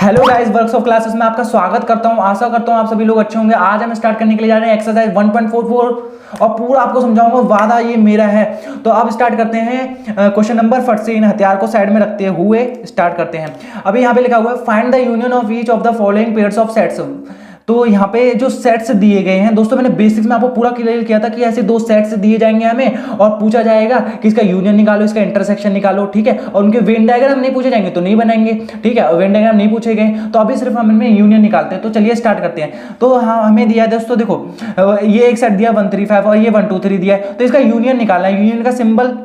Hello guys, workshop classes में आपका स्वागत करता हूं। आशा करता हूं आप सभी लोग अच्छे होंगे। आज हम स्टार्ट करने के लिए जा रहे हैं एक्सरसाइज 1.44 और पूरा आपको समझाऊंगा, वादा ये मेरा है। तो अब स्टार्ट करते हैं क्वेश्चन नंबर फट से इन हथियार को साइड में रखते हुए स्टार्ट करते हैं। अभी यहाँ पे लिखा हुआ है find the union of each of the following pairs of sets. तो यहाँ पे जो सेट्स दिए गए हैं दोस्तों, मैंने बेसिक्स में आपको पूरा क्लियर किया था कि ऐसे दो सेट्स दिए जाएंगे हमें और पूछा जाएगा कि इसका यूनियन निकालो, इसका इंटरसेक्शन निकालो, ठीक है। और उनके वेन डायग्राम नहीं पूछे जाएंगे तो नहीं बनाएंगे, ठीक है। वेन डायग्राम नहीं पूछे गए तो अभी सिर्फ हम इनमें यूनियन निकालते हैं। तो चलिए स्टार्ट करते हैं। तो हाँ, हमें दिया है दोस्तों, देखो ये एक सेट दिया 1 3 5 और ये 1 2 3 दिया है। तो इसका यूनियन निकालना है। यूनियन का सिंबल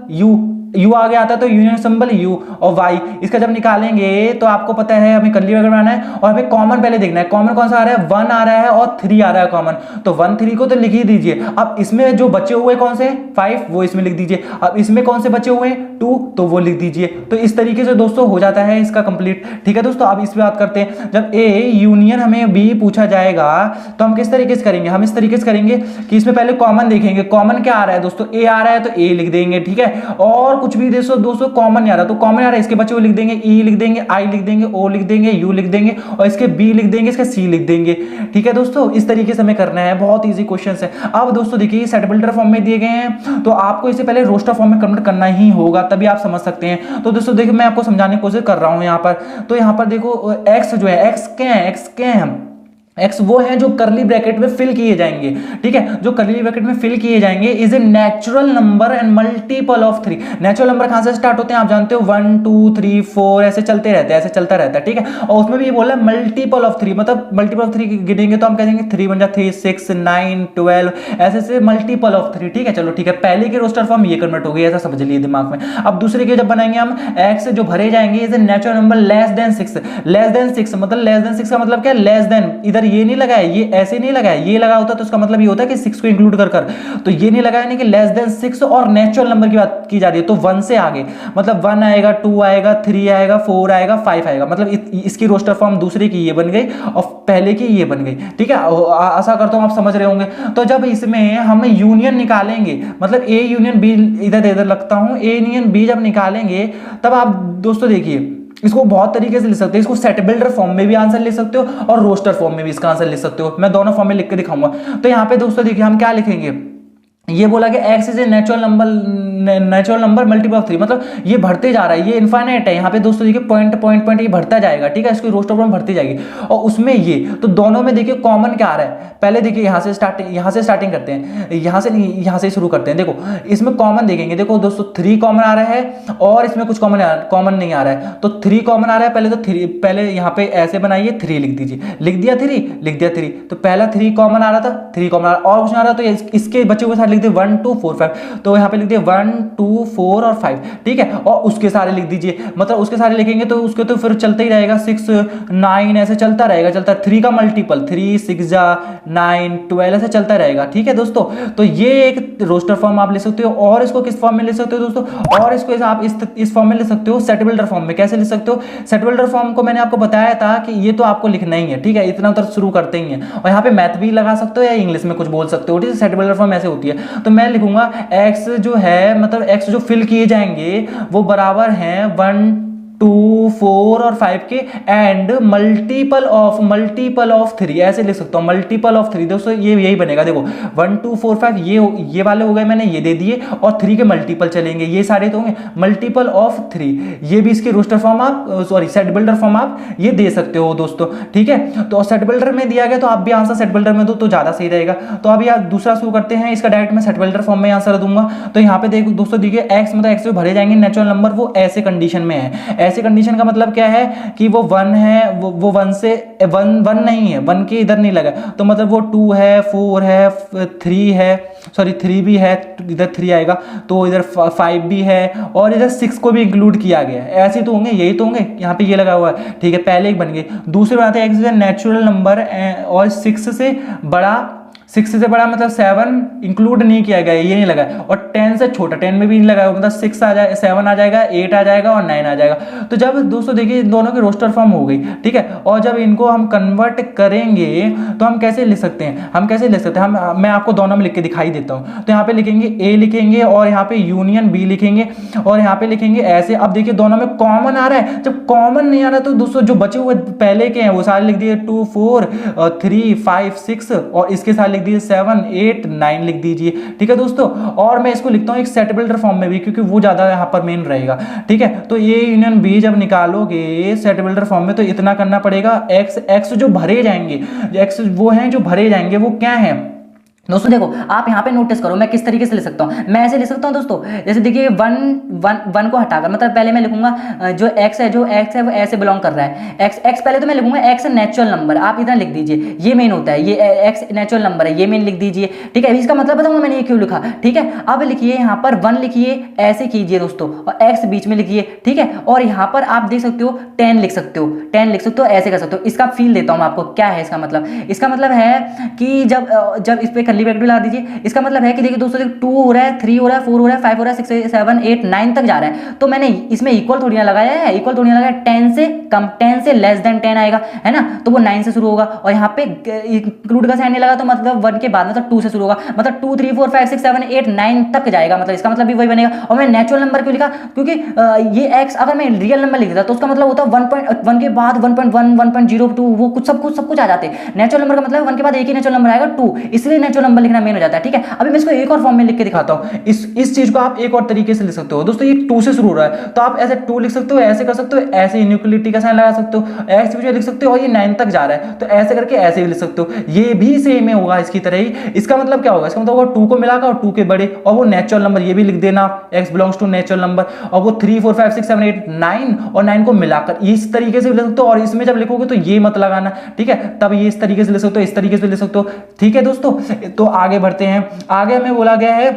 यू आगे आता है तो यूनियन सिंबल यू और वाई। इसका जब निकालेंगे तो आपको पता है हमें कर्ली ब्रैकेट बनाना है और हमें कॉमन पहले देखना है। कॉमन कौन सा आ रहा है? 1 आ रहा है और 3 आ रहा है कॉमन। तो 1 3 को तो लिख ही दीजिए। अब इसमें जो बचे हुए कौन से 5 वो इसमें लिख दीजिए। अब इसमें कौन से बचे हुए 2 तो वो लिख दीजिए। तो इस तरीके से दोस्तों हो जाता है इसका कंप्लीट, ठीक है दोस्तों। अब इस पे बात करते हैं। जब ए यूनियन हमें बी पूछा जाएगा तो हम किस तरीके से करेंगे? हम इस तरीके से करेंगे कि इसमें पहले कॉमन देखेंगे। कॉमन क्या आ रहा है दोस्तों? ए आ रहा है तो ए लिख देंगे, ठीक है। और कुछ भी दोस्तों कॉमन नहीं आ रहा तो कॉमन आ रहा है, इसके बच्चे वो लिख देंगे, ई लिख देंगे, आई लिख देंगे, ओ लिख देंगे, यू लिख देंगे और इसके बी लिख देंगे, इसका सी लिख देंगे, ठीक है दोस्तों। इस तरीके से हमें करना है। बहुत इजी क्वेश्चन है। अब दोस्तों देखिए सेट बिल्डर फॉर्म में दिए गए हैं तो आपको इसे पहले रोस्टर फॉर्म में कन्वर्ट करना ही होगा, तभी आप समझ सकते हैं। तो दोस्तों देखिए मैं आपको समझाने की कोशिश कर रहा हूं यहाँ पर। तो यहाँ पर देखो एक्स जो है, एक्स क्या है? हम एक्स वो है जो करली ब्रैकेट में फिल किए जाएंगे, ठीक है। जो करली ब्रैकेट में फिल किए जाएंगे is a natural number and multiple of 3। Natural number कहां से स्टार्ट होते हैं आप जानते हो? 1 2 3 4 ऐसे चलते रहते हैं, ऐसे चलता रहता है, ठीक है। और उसमें भी ये बोला मल्टीपल ऑफ 3, मतलब मल्टीपल ऑफ 3 गिनेंगे तो हम कहेंगे 3 बन जा 3 6 9 12 ऐसे से मल्टीपल ऑफ 3, ठीक है। चलो ठीक है, पहले के रोस्टर फॉर्म ये कन्वर्ट हो गई, ऐसा समझ लिए दिमाग में। अब दूसरे के जब बनाएंगे हम, एक्स जो भरे जाएंगे is a natural number less than 6। Less than 6 मतलब लेस देन 6 का मतलब क्या है? लेस देन, इधर ये नहीं लगा है, ये ऐसे नहीं लगा है, ये लगा होता तो उसका मतलब ये होता है कि 6 को इंक्लूड कर तो ये नहीं लगा है, नहीं कि लेस देन 6 और नेचुरल नंबर की बात की जा रही है तो 1 से आगे, मतलब 1 आएगा, 2 आएगा, 3 आएगा, 4 आएगा, 5 आएगा। मतलब इसकी रोस्टर फॉर्म दूसरे की ये बन गई और पहले की ये बन गई, ठीक है। आशा करता हूं आप समझ रहे होंगे। तो जब इसमें हम यूनियन निकालेंगे, मतलब ए यूनियन बी, इधर लगता हूं, ए यूनियन बी जब निकालेंगे तब आप दोस्तों देखिए इसको बहुत तरीके से लिख सकते हैं। इसको सेट बिल्डर फॉर्म में भी आंसर लिख सकते हो और रोस्टर फॉर्म में भी इसका आंसर लिख सकते हो। मैं दोनों फॉर्म में लिख के दिखाऊंगा। तो यहाँ पे दोस्तों देखिए हम क्या लिखेंगे, ये बोला कि x is a natural number multiple of 3, मतलब ये बढ़ते जा रहा है, ये इनफाइनाइट है। यहाँ पे दोस्तों देखिए पॉइंट ये बढ़ता जाएगा, ठीक है। इसकी रोस्टर फॉर्म बढ़ती जाएगी और उसमें ये तो दोनों में देखिए कॉमन क्या आ रहा है? पहले देखिए यहाँ से स्टार्टिंग करते हैं, यहाँ से शुरू करते हैं। देखो इसमें कॉमन देखेंगे, देखो दोस्तों 3 कॉमन आ रहा है और इसमें कुछ कॉमन नहीं आ रहा है। तो 3 कॉमन आ रहा है, पहले तो 3, पहले यहाँ पे ऐसे बनाइए, 3 लिख दीजिए, लिख दिया 3। तो पहला 3 कॉमन आ रहा था, 3 कॉमन आ रहा और कुछ आ रहा तो इसके बच्चे के साथ लिख दिए 1 2 4 5। तो यहाँ पे लिख दिए 1 2 4 और 5, ठीक है। और उसके सारे लिख दीजिए, मतलब उसके सारे लिखेंगे तो उसके तो फिर चलता ही रहेगा, 6 9 ऐसे चलता रहेगा। 3 का मल्टीपल 3 6 जा 9 12 ऐसे चलता रहेगा, ठीक है दोस्तों। तो ये एक रोस्टर फॉर्म आप ले सकते हो। और इसको किस फॉर्म में ले सकते हो दोस्तों? और इसको आप इस फॉर्म में ले सकते हो, सेट बिल्डर फॉर्म में। कैसे ले सकते हो? सेट बिल्डर फॉर्म को मैंने आपको बताया था कि ये तो आपको लिखना ही है, ठीक है। इतना उतर शुरू करते ही हैं और यहाँ पे मैथ भी लगा सकते हो या इंग्लिश में कुछ बोल सकते हो, ठीक है। सेट बिल्डर फॉर्म ऐसे होती है। तो मैं लिखूंगा x जो है, मतलब x जो फिल किए जाएंगे वो बराबर हैं 1 2 4 और 5 के एंड मल्टीपल ऑफ 3, ऐसे लिख सकता हूं। मल्टीपल ऑफ 3 दोस्तों ये यही बनेगा। देखो 1 2 4 5 ये वाले हो गए, मैंने ये दे दिए और 3 के मल्टीपल चलेंगे, ये सारे तो होंगे मल्टीपल ऑफ 3। ये भी इसकी रोस्टर फॉर्म आप सेट बिल्डर फॉर्म आप ये दे सकते हो दोस्तों, ठीक है। तो सेट बिल्डर में दिया गया तो आप भी आंसर सेट बिल्डर में दो तो ज्यादा सही रहेगा। तो अभी आप दूसरा शुरू करते हैं। इसका डायरेक्ट मैं सेट बिल्डर फॉर्म में आंसर दूंगा। तो यहाँ पे देखो दोस्तों देखिए x मतलब x जो भरे जाएंगे नेचुरल नंबर वो ऐसे कंडीशन में है। ऐसे कंडीशन का मतलब क्या है कि वो 1 है, वो 1 से 1 नहीं है, 1 के इधर नहीं लगा तो मतलब वो 2 है, 4 है, 3 है, सॉरी 3 भी है, इधर 3 आएगा तो इधर 5 भी है और इधर 6 को भी इंक्लूड किया गया है। ऐसे तो होंगे, यही तो होंगे, यहाँ पे ये लगा हुआ है, ठीक है। पहले एक बन गए। दूसरे बनाते हैं x इज नेचुरल नंबर और 6 से बड़ा 6 से बड़ा मतलब 7 इंक्लूड नहीं किया गया, ये नहीं लगा, और 10 से छोटा 10 में भी नहीं लगा, मतलब 6 आ जाए, 7 आ जाएगा, 8 आ जाएगा और 9 आ जाएगा। तो जब दोस्तों देखिए इन दोनों की रोस्टर फॉर्म हो गई, ठीक है, और जब इनको हम कन्वर्ट करेंगे तो हम कैसे लिख सकते हैं, मैं आपको दोनों में लिख के दिखाई देता हूं। तो यहाँ पे लिखेंगे ए लिखेंगे और यहाँ पे यूनियन बी लिखेंगे और यहाँ पे लिखेंगे ऐसे। अब देखिए दोनों में कॉमन आ रहा है, जब कॉमन नहीं आ रहा तो दोस्तों जो बचे हुए पहले के हैं वो सारे लिख दिए 2 4 3 5 6 और इसके साथ लिख दिए 7 8 9 लिख दीजिए, ठीक है दोस्तों। और मैं इसको लिखता हूं एक सेट बिल्डर फॉर्म में भी, क्योंकि वो ज्यादा यहाँ पर मेन रहेगा, ठीक है। तो ए यूनियन बी जब निकालोगे सेट बिल्डर फॉर्म में तो इतना करना पड़ेगा, एक्स जो भरे जाएंगे, एक्स वो हैं जो भरे जाएंगे वो क्या है दोस्तों। देखो आप यहाँ पे नोटिस करो मैं किस तरीके से लिख सकता हूँ, मैं ऐसे लिख सकता हूँ दोस्तों, जैसे देखिए वन को हटाकर, मतलब पहले मैं लिखूंगा जो x है वो ऐसे बिलोंग कर रहा है, x पहले तो मैं लिखूंगा x नेचुरल नंबर, आप इतना लिख दीजिए, ये मेन होता है, ये x नेचुरल नंबर है, ये मेन लिख दीजिए, ठीक है। इसका मतलब बताऊंगा मैंने ये क्यों लिखा, ठीक है। अब लिखिए यहाँ पर 1 लिखिए, ऐसे कीजिए दोस्तों, और x बीच में लिखिए, ठीक है। और यहाँ पर आप देख सकते हो 10 लिख सकते हो, 10 लिख सकते हो, ऐसे कर सकते हो। इसका फील देता हूँ मैं आपको, क्या है इसका मतलब, इसका मतलब है कि जब इस पे ब्रैकेट लगा दीजिए, इसका मतलब है कि देखिए दोस्तों 2 हो रहा है, 3 हो रहा है, 4 हो रहा है, 5 हो रहा है, 6 7 8 9 तक जा रहा है, तो मैंने इसमें इक्वल थोड़ी ना लगाया है, इक्वल थोड़ी ना लगाया, 10 से कम, 10 से लेस देन 10 आएगा, है ना, तो वो 9 से शुरू होगा, और यहाँ पे इंक्लूड का साइन नहीं लगा तो मतलब 1 के बाद मतलब 2 से शुरू होगा, मतलब 2 3 4 5 6 7 8 9 तक जाएगा, मतलब इसका मतलब भी वही बनेगा। और मैं नेचुरल नंबर क्यों लिखा, क्योंकि ये x अगर मैं रियल नंबर लिख देता तो उसका मतलब होता 1.1 के बाद 1.1 1.02 वो कुछ सब कुछ आ जाते हैं। नेचुरल नंबर का मतलब 1 के बाद एक ही नेचुरल नंबर आएगा 2, इसलिए नेचुरल नंबर लिखना मेन हो जाता है, ठीक है। अभी मैं इसको एक और फॉर्म में लिख के दिखाता हूं, इस चीज को आप एक और तरीके से लिख सकते हो दोस्तों। ये 2 से शुरू हो रहा है तो आप ऐसे 2 लिख सकते हो, ऐसे कर सकते हो, ऐसे इनइक्वालिटी का साइन लगा सकते हो, ऐसे भी लिख सकते हो, और ये 9 तक जा रहा है तो ऐसे करके ऐसे भी लिख सकते हो, ये भी सेम होगा इसकी तरह ही। इसका मतलब क्या होगा, इसका मतलब होगा 2 को मिलाकर और 2 के बड़े और वो नेचुरल नंबर, ये भी लिख देना x belongs to natural number, और वो 3 4 5 6 7 8 9 और 9 को मिलाकर इस तरीके से लिख सकते हो। और इसमें जब लिखोगे तो ये मत लगाना, ठीक है, तब ये इस तरीके से लिख सकते हो, इस तरीके से लिख सकते हो, ठीक है दोस्तों। तो आगे बढ़ते हैं, आगे हमें बोला गया है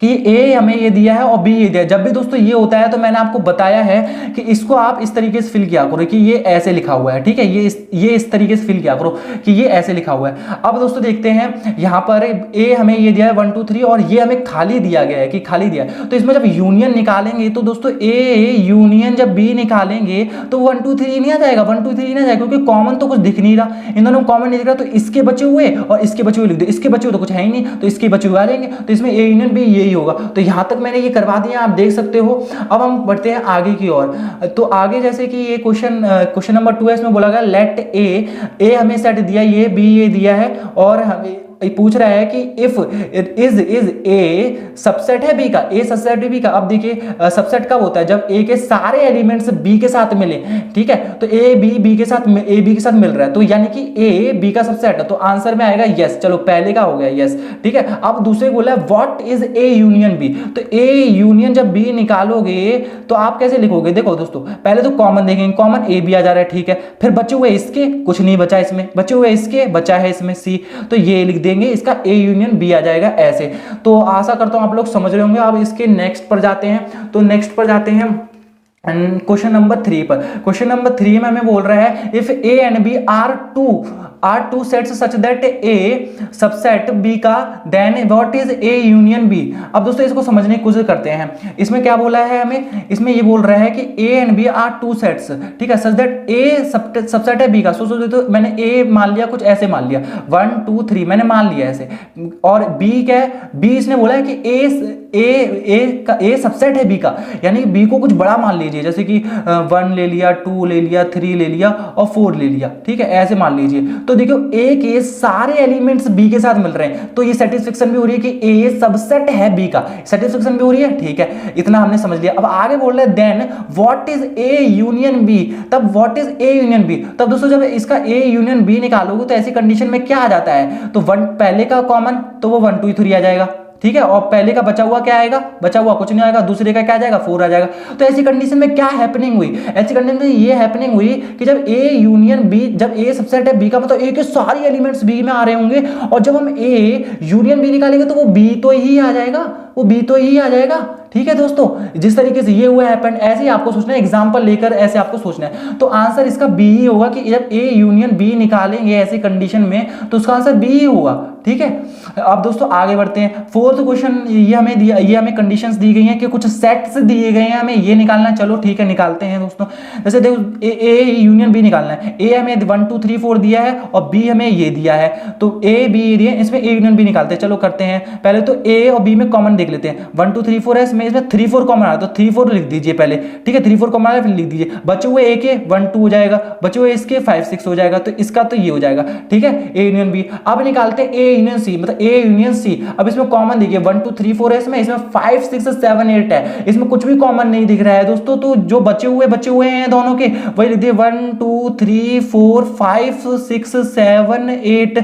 कि ए हमें ये दिया है और बी ये दिया है। जब भी दोस्तों ये होता है तो मैंने आपको बताया है कि इसको आप इस तरीके से फिल किया करो कि ये ऐसे लिखा हुआ है, ठीक है, ये इस तरीके से फिल किया करो कि ये ऐसे लिखा हुआ है। अब दोस्तों देखते हैं यहाँ पर ए हमें ये दिया है 1 2 3 और ये हमें खाली दिया गया है कि खाली दिया है, तो इसमें जब यूनियन निकालेंगे तो दोस्तों ए यूनियन जब बी निकालेंगे तो 1 2 3 नहीं आ जाएगा, 1 2 3 नहीं आ जाएगा, क्योंकि कॉमन तो कुछ दिख नहीं रहा, इन दोनों कॉमन नहीं दिख रहा, तो इसके बचे हुए और इसके बचे हुए लिख दो, इसके बचे हुए तो कुछ है ही नहीं तो इसके बचे हुए आ जाएंगे, तो इसमें ए यूनियन बी यही होगा। तो यहां तक मैंने ये करवा दिया, आप देख सकते हो। अब हम बढ़ते हैं आगे की ओर। तो आगे जैसे कि ये क्वेश्चन नंबर 2 है, इसमें बोला गया लेट ए हमें सेट दिया, ये बी ये दिया है, और हमें पूछ रहा है कि इफ इज ए सबसेट है बी का, ए सबसेट है बी का। अब देखिए सबसेट कब होता है, जब ए के सारे एलिमेंट्स बी के साथ मिले, ठीक है, तो ए बी के साथ मिल रहा है, तो यानी कि ए बी का सबसेट है, तो आंसर में आएगा यस। चलो पहले का हो गया यस, ठीक है। अब दूसरे बोला है what is A union B, तो ए यूनियन जब बी निकालोगे तो आप कैसे लिखोगे, देखो दोस्तों पहले तो कॉमन देखेंगे, कॉमन ए बी आ जा रहा है, ठीक है, फिर बचे हुए इसके कुछ नहीं बचा, इसमें बचे हुए इसके बचा है इसमें सी, तो ये लिख देंगे, इसका ए यूनियन बी आ जाएगा ऐसे। तो आशा करता हूं आप लोग समझ रहे होंगे। अब इसके नेक्स्ट पर जाते हैं, तो नेक्स्ट पर जाते हैं क्वेश्चन नंबर 3 पर। क्वेश्चन नंबर 3 में हमें बोल रहा है if A and B are two sets such that A subset B का then what is A union B. अब दोस्तों इसको समझने की कोशिश करते हैं, इसमें क्या बोला है हमें, इसमें ये बोल रहा है कि A and B are two sets, ठीक है, सच दैट ए सबसेट है बी का। तो मैंने ए मान लिया, कुछ ऐसे मान लिया 1 2 3 मैंने मान लिया ऐसे, और बी क्या है, बी इसने बोला है कि ए सबसेट है बी का, यानी बी को कुछ बड़ा मान लीजिए, जैसे कि 1 ले लिया, 2 ले लिया, 3 ले लिया और 4 ले लिया, ठीक है, ऐसे मान लीजिए। तो देखो ए के सारे एलिमेंट्स बी के साथ मिल रहे हैं, तो ये सेटिस्फेक्शन भी हो रही है कि ए सबसेट है बी का, सेटिस्फेक्शन भी हो रही है, ठीक है, इतना हमने समझ लिया। अब आगे बोल रहे हैं then what is A union B, तब what is A union B, तब दोस्तों जब इसका ए यूनियन बी निकालोगे तो ऐसी कंडीशन में क्या आ जाता है, तो 1 पहले का कॉमन तो वो 1 2 3 आ जाएगा, ठीक है, और पहले का बचा हुआ क्या आएगा, बचा हुआ कुछ नहीं आएगा, दूसरे का क्या आ जाएगा 4 आ जाएगा। तो ऐसी कंडीशन में क्या हैपनिंग हुई, ऐसी कंडीशन में ये हैपनिंग हुई कि जब ए यूनियन बी, जब ए सबसेट है बी का मतलब ए के सारे एलिमेंट्स बी में आ रहे होंगे, और जब हम ए यूनियन बी निकालेंगे तो वो बी तो ही आ जाएगा, वो बी तो ही आ जाएगा। ठीक है दोस्तों, जिस तरीके से ये हुआ हैपेंड, ऐसे ही आपको सोचना है, एग्जांपल लेकर ऐसे आपको सोचना है। तो आंसर इसका बी ही होगा कि जब ए यूनियन बी निकालेंगे ऐसी कंडीशन में तो उसका आंसर बी ही होगा। ठीक है, अब दोस्तों आगे बढ़ते हैं। फोर्थ क्वेश्चन, ये हमें कंडीशंस दी गई हैं कि कुछ सेट्स दिए गए हैं, हमें ये निकालना है। चलो ठीक है, निकालते हैं दोस्तों। जैसे देखो ए यूनियन बी निकालना है। ए हमें 1 2 3 4 दिया है और बी हमें ये दिया है, तो ए बी दिए, इसमें ए यूनियन बी निकालते हैं। चलो करते हैं, पहले तो ए और बी में कॉमन देख लेते हैं। 1 2 3 4 है, इसमें 3 4 कॉमन आ रहा है तो 3 4 लिख दीजिए पहले। ठीक है, 3 4 कॉमन आ रहा है, फिर लिख दीजिए। बचे हुए ए के 1 2 हो जाएगा, बचे हुए इसके 5 6 हो जाएगा, तो इसका तो ये हो जाएगा। ठीक है, ए यूनियन बी। अब निकालते हैं ए यूनियन सी, मतलब ए यूनियन सी। अब इसमें कॉमन देखिए 1 2 3 4 है, इसमें 5 6 7 8 है, इसमें कुछ भी कॉमन नहीं दिख रहा है दोस्तों। तो जो बचे हुए हैं दोनों के, वही लिख दिए 1 2 3 4 5 6 7 8।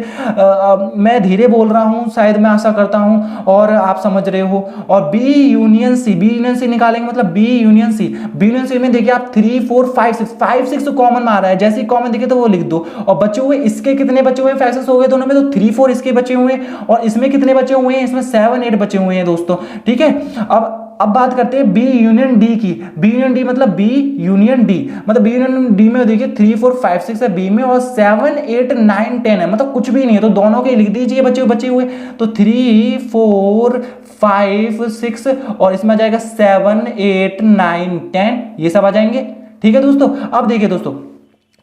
मैं धीरे बोल रहा हूं, शायद, मैं आशा करता हूं और आप समझ रहे हो। और B union C, B union C निकालेंगे, मतलब B union C. B union C में देखिए आप 3 4 5 6 कॉमन आ रहा है, जैसे ही कॉमन दिखे तो वो लिख दो। और बचे हुए इसके कितने बचे हुए हैं, 5 6 हो गए दोनों में, तो 3 4 इसके बचे हुए हैं और इसमें कितने बचे हुए हैं, इसमें 7 8 बचे हुए हैं दोस्तों। ठीक है, अब बात करते हैं बी यूनियन डी की। बी यूनियन डी मतलब बी यूनियन डी, मतलब बी यूनियन डी में देखिए 3 4 5 6 है बी में और 7 8 9 10 है, मतलब कुछ भी नहीं है, तो दोनों के लिख दीजिए बचे हुए। तो 3 4 5 6 और इसमें आ जाएगा 7 8 9 10, ये सब आ जाएंगे। ठीक है दोस्तों, अब देखिए दोस्तों,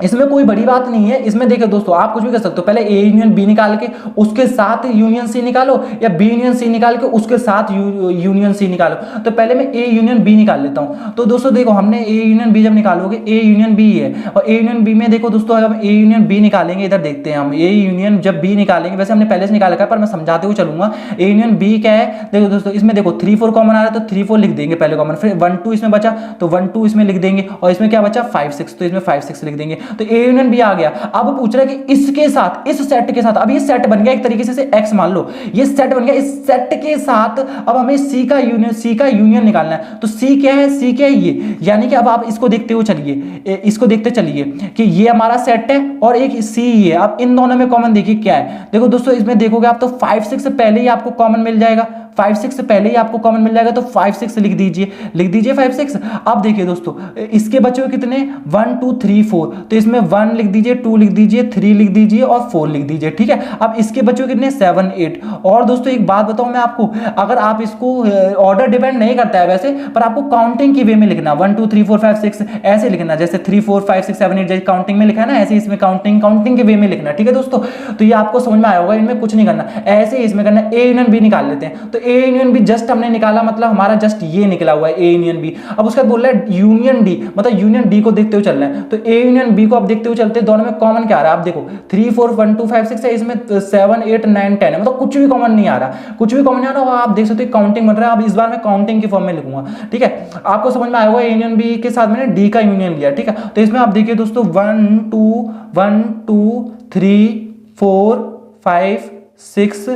इसमें कोई बड़ी बात नहीं है। इसमें देखो दोस्तों, आप कुछ भी कर सकते हो, पहले ए यूनियन बी निकाल के उसके साथ यूनियन सी निकालो, या बी यूनियन सी निकाल के उसके साथ यूनियन सी निकालो। तो पहले मैं ए यूनियन बी निकाल लेता हूं। तो दोस्तों देखो, हमने ए यूनियन बी जब निकालोगे, ए यूनियन बी है, और ए यूनियन बी में देखो दोस्तों, हम ए यूनियन बी निकालेंगे, इधर देखते हैं हम ए यूनियन जब बी निकालेंगे, वैसे हमने पहले से निकाल रखा है पर मैं समझाते हुए चलूंगा। ए यूनियन बी क्या है, देखो दोस्तों, इसमें देखो 3 4 कॉमन आ रहा है तो 3 4 लिख देंगे पहले कॉमन, फिर 1 2 इसमें बचा तो 1 2 इसमें लिख देंगे, और इसमें क्या बचा 5 6, तो इसमें 5 6 लिख देंगे। तो ए यूनियन बी आ गया। अब पूछ रहा है कि इसके साथ, इस सेट के साथ, अब ये सेट बन गया एक तरीके से एक्स मान लो, ये सेट बन गया। इस सेट के साथ अब हमें सी का यूनियन निकालना है। तो सी क्या है, सी क्या है ये, यानी कि अब आप इसको देखते हुए चलिए, इसको देखते चलिए कि ये हमारा सेट है और एक सी है। अब इन दोनों में कॉमन देखिए क्या है। देखो दोस्तों, इसमें देखोगे आप तो 5 6 से पहले ही आपको कॉमन मिल जाएगा, 5 6 से पहले ही आपको कॉमन मिल जाएगा, तो 5 6 लिख दीजिए 5 6। अब देखिए दोस्तों, इसके बचे हुए कितने 1 2 3 4, तो इसमें 1 लिख दीजिए, 2 लिख दीजिए, 3 लिख दीजिए और 4 लिख दीजिए। ठीक है, अब इसके बचे हुए कितने 7 8। और दोस्तों एक बात बताऊं मैं आपको, अगर आप इसको ऑर्डर डिपेंड नहीं करता है वैसे, पर आपको काउंटिंग की वे में लिखना, 1 2 3 4 5 6 ऐसे लिखना, जैसे 3 4 5 6 7 8 जैसे काउंटिंग में लिखा है ना, ऐसे इसमें काउंटिंग के वे में लिखना। ठीक है दोस्तों, तो ये आपको समझ में आया होगा, इनमें कुछ नहीं करना, ऐसे इसमें करना। ए यूनियन बी निकाल लेते हैं। तो ए यूनियन बी जस्ट हमने निकाला, मतलब हमारा जस्ट ये निकला हुआ है ए यूनियन बी। अब उसके बाद बोल रहा है यूनियन डी, मतलब यूनियन डी को देखते हुए चलना है। तो ए यूनियन बी को अब देखते हुए चलते हैं, दोनों में कॉमन क्या आ रहा है आप देखो, 3 4 1 2 5 6 है, इसमें 7 8 9 10 है, मतलब कुछ भी कॉमन नहीं आ रहा, कुछ भी कॉमन नहीं आ रहा। आप देख सकते हो काउंटिंग बन रहा है। अब इस बार मैं काउंटिंग की फॉर्म में लिखूंगा। ठीक है, आपको समझ में आया होगा, ए यूनियन बी के साथ मैंने डी का यूनियन लिया। ठीक है, तो इसमें आप देखिए दोस्तों 1 2 3 4 5 6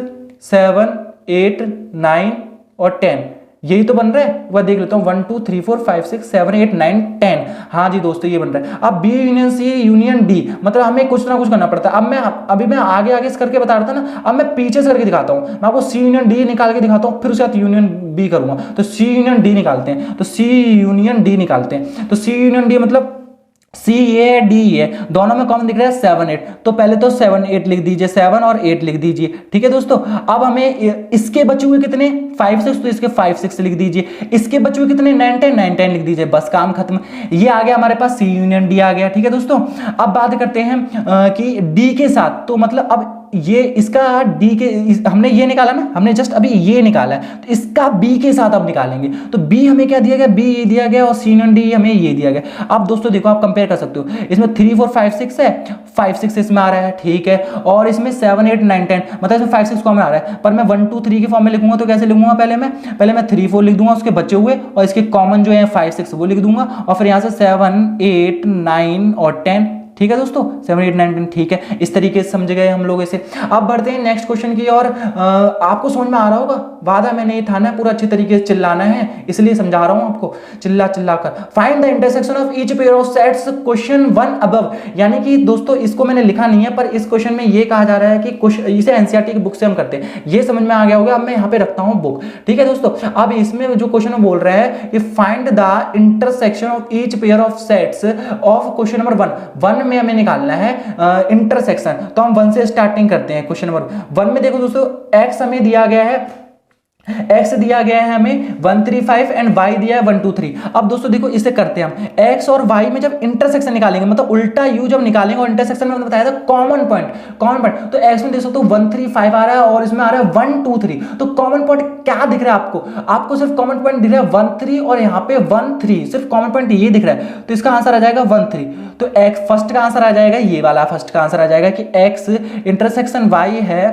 7 8 9 और 10, यही तो बन रहा है। वह देख लेता हूँ 1 2 3 4 5 6 7 8 9 10। हाँ जी दोस्तों, ये बन रहा है। अब B union C union D, मतलब हमें कुछ ना कुछ करना पड़ता है। अब अभी मैं आगे करके बता रहा था ना, अब मैं पीछे से करके दिखाता हूँ। मैं आपको सी यूनियन डी निकाल के दिखाता हूँ, फिर उसके बाद यूनियन बी करूंगा। तो सी यूनियन डी निकालते हैं, तो सी यूनियन डी निकालते हैं। तो सी यूनियन डी मतलब सी ए डी है, दोनों में कॉमन दिख रहा है 7 8, तो पहले तो 7 8 लिख दीजिए, 7 और 8 लिख दीजिए। ठीक है दोस्तों, अब हमें इसके बचे हुए कितने 5 6, तो इसके 5 6 लिख दीजिए। इसके बचे हुए कितने 9 10 लिख दीजिए, बस काम खत्म। ये आ गया हमारे पास सी यूनियन डी आ गया। ठीक है दोस्तों, अब बात करते हैं कि डी के साथ, तो मतलब अब ये इसका डी के हमने ये निकाला ना, हमने जस्ट अभी ये निकाला है, तो इसका बी के साथ अब निकालेंगे। तो बी हमें क्या दिया गया, बी ये दिया गया और सी यूनियन डी हमें ये दिया गया। अब दोस्तों देखो, आप कंपेयर कर सकते हो, इसमें 3 4 5 6 है, 5 6 इसमें आ रहा है। ठीक है, और इसमें 7 8 9 10, मतलब इसमें 5 6 कॉमन आ रहा है। पर मैं 1 2 3 की फॉर्म में लिखूंगा तो कैसे लिखूंगा, पहले मैं 3 4 लिख दूंगा उसके बचे हुए, और इसके कॉमन जो है 5 6 वो लिख दूंगा, और फिर यहाँ से 7 8 9 और 10 ठीक है दोस्तों, 7, 8, 9, 10 ठीक है। इस तरीके से समझ गए हम लोग इसे। अब बढ़ते हैं नेक्स्ट क्वेश्चन की और आपको समझ में आ रहा होगा, वादा मैंने ये था ना पूरा अच्छी तरीके से चिल्लाना है, इसलिए समझा रहा हूं आपको चिल्ला चिल्ला कर। Find the intersection of each pair of sets question 1 above. यानी कि दोस्तों इसको मैंने लिखा नहीं है, पर इस क्वेश्चन में ये कहा जा रहा है कि इसे एनसीईआरटी की बुक से हम करते हैं, ये समझ में आ गया होगा। अब मैं यहाँ पे रखता हूँ बुक, ठीक है दोस्तों। अब इसमें जो क्वेश्चन बोल रहा है कि find the intersection of each pair of sets of question number 1 में हमें निकालना है इंटरसेक्शन। तो हम 1 से स्टार्टिंग करते हैं। क्वेश्चन नंबर 1 में देखो दोस्तों, एक्स हमें दिया गया है, x दिया गया है हमें 1, 3, 5 एंड y दिया है 1, 2, 3। अब दोस्तों देखो इसे करते हैं हम, x और y में जब इंटरसेक्शन निकालेंगे, मतलब उल्टा u जब निकालेंगे और इंटरसेक्शन में बताया था कॉमन पॉइंट, तो x में देख सकते हो 1, 3, 5 आ रहा है और इसमें आ रहा है 1, 2, 3। तो कॉमन पॉइंट क्या दिख रहा है आपको? आपको सिर्फ कॉमन पॉइंट दिख रहा है 1, 3 और यहाँ पे 1, 3, सिर्फ कॉमन पॉइंट ये दिख रहा है। तो इसका आंसर आ जाएगा 1, 3। तो x फर्स्ट का आंसर आ जाएगा, ये वाला फर्स्ट का आंसर आ जाएगा कि x इंटरसेक्शन y है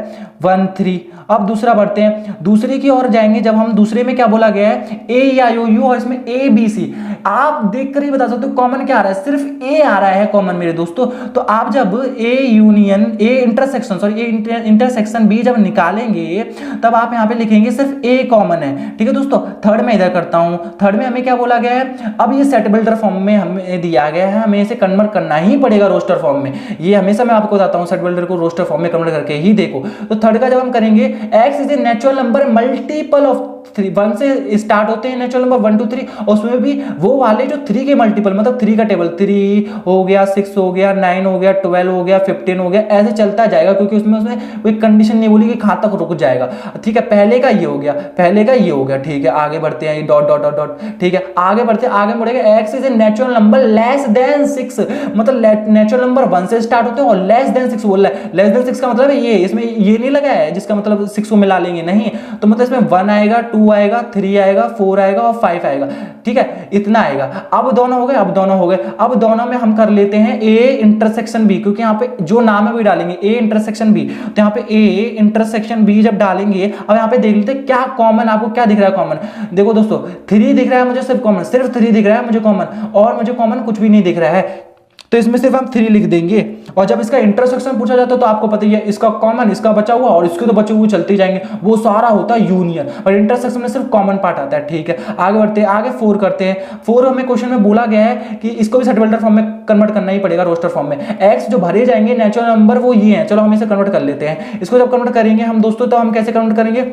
1, 3। अब दूसरा बढ़ते हैं, दूसरे की ओर जाएंगे। जब हम दूसरे में क्या बोला गया है, ए या यू और इसमें ए बी सी, आप देखकर ही बता सकते हो कॉमन क्या आ रहा है, सिर्फ ए आ रहा है कॉमन मेरे दोस्तों। तो आप जब A union A intersection sorry A intersection B जब निकालेंगे तब आप यहां पे लिखेंगे सिर्फ ए कॉमन है, ठीक है दोस्तों। थर्ड में इधर करता हूं, थर्ड में हमें क्या बोला गया है, अब ये सेट बिल्डर फॉर्म में हमें दिया गया है, हमें इसे कन्वर्ट करना ही पड़ेगा रोस्टर फॉर्म में। ये हमेशा मैं आपको बताता हूं, सेट बिल्डर को रोस्टर फॉर्म में कन्वर्ट करके ही देखो। तो थर्ड का जब हम करेंगे, x is a natural number multiple of 1 से स्टार्ट होते हैं नेचुरल नंबर 1, 2, 3, और उसमें भी वो वाले जो 3 के मल्टीपल, मतलब 3 का टेबल, 3 हो गया, 6 हो गया, 9 हो गया, 12 हो गया, 15 हो गया, ऐसे चलता जाएगा, क्योंकि उसमें कोई कंडीशन नहीं बोली कि कहां तक रुक जाएगा, ठीक है। पहले का ये हो गया, पहले का ये हो गया, ठीक है। आगे बढ़ते हैं, डॉट डॉट डॉट डॉट, ठीक है। आगे बढ़ते हैं, आगे बढ़ेगा, x is a natural number less than 6, मतलब नेचुरल नंबर 1 से स्टार्ट होते हैं और लेस देन 6 बोल रहा है। लेस देन 6 का मतलब है ये, इसमें ये नहीं लगा है जिसका मतलब 6 को मिला लेंगे, नहीं। तो मतलब इसमें 1 आएगा, 2 आएगा, 3 आएगा, 4 आएगा और 5 आएगा, ठीक है। इतना आएगा। अब दोनों हो गए, अब दोनों हो गए। अब दोनों में हम कर लेते हैं ए इंटरसेक्शन बी, क्योंकि यहाँ पे जो नाम है वो डालेंगे, ए इंटरसेक्शन बी। तो यहाँ पे ए इंटरसेक्शन बी जब डालेंगे, अब यहाँ पे देख लेते हैं क्या कॉमन, आपको क्या दिख रहा है कॉमन। देखो दोस्तों 3 दिख रहा है मुझे, सिर्फ कॉमन, सिर्फ 3 दिख रहा है मुझे कॉमन, और मुझे कॉमन कुछ भी नहीं दिख रहा है। तो इसमें सिर्फ हम 3 लिख देंगे। और जब इसका इंटरसेक्शन पूछा जाता है तो आपको पता ही है, इसका कॉमन, इसका बचा हुआ और इसके तो बचे हुए चलते जाएंगे, वो सारा होता है यूनियन, और इंटरसेक्शन में सिर्फ कॉमन पार्ट आता है, ठीक है। आगे बढ़ते हैं, आगे 4 करते हैं। 4 हमें क्वेश्चन में बोला गया है कि इसको भी सेट बिल्डर फॉर्म में कन्वर्ट करना ही पड़ेगा, रोस्टर फॉर्म में। एक्स जो भरे जाएंगे नेचुरल नंबर वो ये है, चलो हम इसे कन्वर्ट कर लेते हैं। इसको जब कन्वर्ट करेंगे हम दोस्तों, तो हम कैसे कन्वर्ट करेंगे,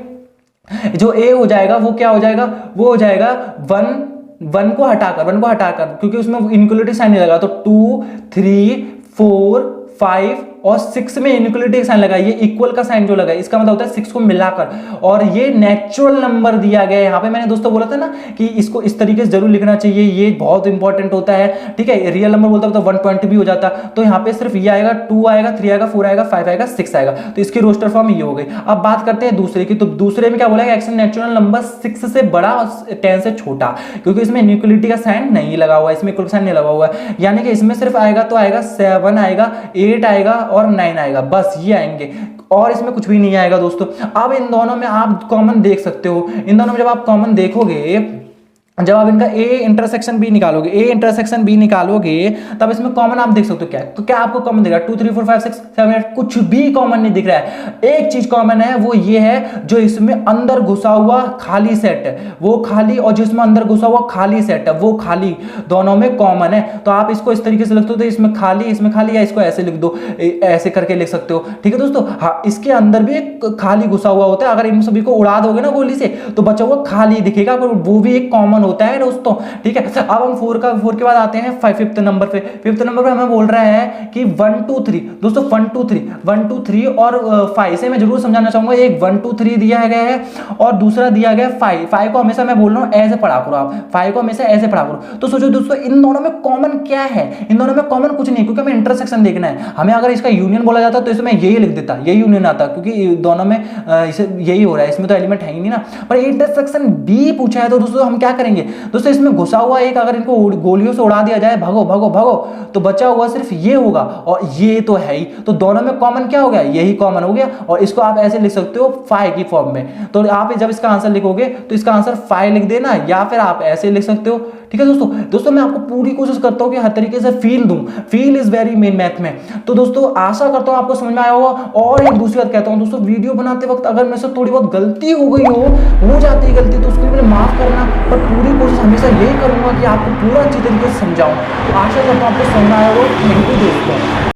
जो ए हो जाएगा वो क्या हो जाएगा, वो हो जाएगा 1 को हटाकर, क्योंकि उसमें इनइक्वालिटी साइन नहीं लगा, तो 2, 3, 4, 5 और 6 में इनइक्वालिटी साइन लगा, ये इक्वल का साइन जो लगा इसका मतलब होता है 6 को मिलाकर, और ये नेचुरल नंबर दिया गया है। यहाँ पे मैंने दोस्तों बोला था ना कि इसको इस तरीके से जरूर लिखना चाहिए, ये बहुत इंपॉर्टेंट होता है, ठीक है। रियल नंबर बोलता तो 1 पॉइंट भी हो जाता, तो यहाँ पे सिर्फ ये आएगा, 2 आएगा, 3 आएगा, 4 आएगा, 5 आएगा, 6 आएगा, तो इसकी रोस्टर फॉर्म ये हो गई। अब बात करते हैं दूसरे की। तो दूसरे में क्या बोला, एक्स नेचुरल नंबर 6 से बड़ा और 10 से छोटा, क्योंकि इसमें इनइक्वालिटी का साइन नहीं लगा हुआ है, इसमें इक्वल साइन नहीं लगा हुआ है, यानी कि इसमें सिर्फ आएगा तो आएगा 7 आएगा, 8 आएगा और 9 आएगा, बस ये आएंगे, और इसमें कुछ भी नहीं आएगा दोस्तों। अब इन दोनों में आप कॉमन देख सकते हो, इन दोनों में जब आप कॉमन देखोगे, जब आप इनका ए इंटरसेक्शन बी निकालोगे, तब इसमें कॉमन आप देख सकते हो क्या है। तो क्या आपको कॉमन दिख रहा है, 2, 3, 4, 5, 6, 7, 8, कुछ भी कॉमन नहीं दिख रहा है। एक चीज कॉमन है, वो ये है जो इसमें अंदर घुसा हुआ खाली सेट है वो खाली, और जिसमें अंदर घुसा हुआ खाली सेट है वो खाली, दोनों में कॉमन है। तो आप इसको इस तरीके से लिख दो, तो इसमें खाली, या इसको ऐसे लिख दो, ऐसे करके लिख सकते हो, ठीक है दोस्तों। हाँ, इसके अंदर भी एक खाली घुसा हुआ होता है, अगर इन सभी को उड़ा दोगे ना गोली से तो बचा हुआ खाली दिखेगा, वो भी एक कॉमन होता है दोस्तों, ठीक है। अब हम 4 के बाद आते हैं 5th नंबर पे। 5th नंबर पे हमें बोल रहा है कि 1, 2, 3 दोस्तों, 1, 2, 3 और 5 से मैं जरूर समझाना चाहूंगा, एक 1, 2, 3 दिया गया है और दूसरा दिया गया 5 को हमेशा मैं बोल रहा हूं ऐसे पढ़ा करो, आप 5 को हमेशा ऐसे पढ़ा करो। तो सोचो दोस्तों, इन दोनों में कॉमन क्या है, इन दोनों में कॉमन कुछ नहीं, क्योंकि हमें इंटरसेक्शन देखना है। हमें अगर इसका यूनियन बोला जाता तो इसमें यही लिख देता, यही यूनियन आता, क्योंकि दोनों में इसे यही हो रहा है, इसमें तो एलिमेंट है ही नहीं ना। पर इंटरसेक्शन बी पूछा है तो दोस्तों हम क्या करेंगे दोस्तों, इसमें घुसा हुआ एक अगर इनको गोलियों से उड़ा दिया जाए, भागो भागो भागो, तो बचा हुआ सिर्फ ये होगा, और ये तो है ही, तो दोनों में कॉमन क्या हो गया, यही कॉमन हो गया। और इसको आप ऐसे लिख सकते हो 5 की फॉर्म में। तो आप जब इसका आंसर लिखोगे तो इसका आंसर 5 लिख देना, या फिर आप ऐसे लिख सकते हो, ठीक है दोस्तों मैं आपको पूरी कोशिश करता हूँ कि हर तरीके से फील दूं, feel is very main math में। तो दोस्तों आशा करता हूँ आपको समझ में आया होगा। और एक दूसरी बात कहता हूँ दोस्तों, वीडियो बनाते वक्त अगर मेरे से थोड़ी बहुत गलती हो गई हो जाती है गलती, तो उसके लिए मुझे माफ करना, पर पूरी कोशिश हमेशा यही करूंगा कि आपको पूरा अच्छी तरीके से समझाऊं। आशा करता हूँ आपको समझ में आया होगा। थैंक यू दोस्तों।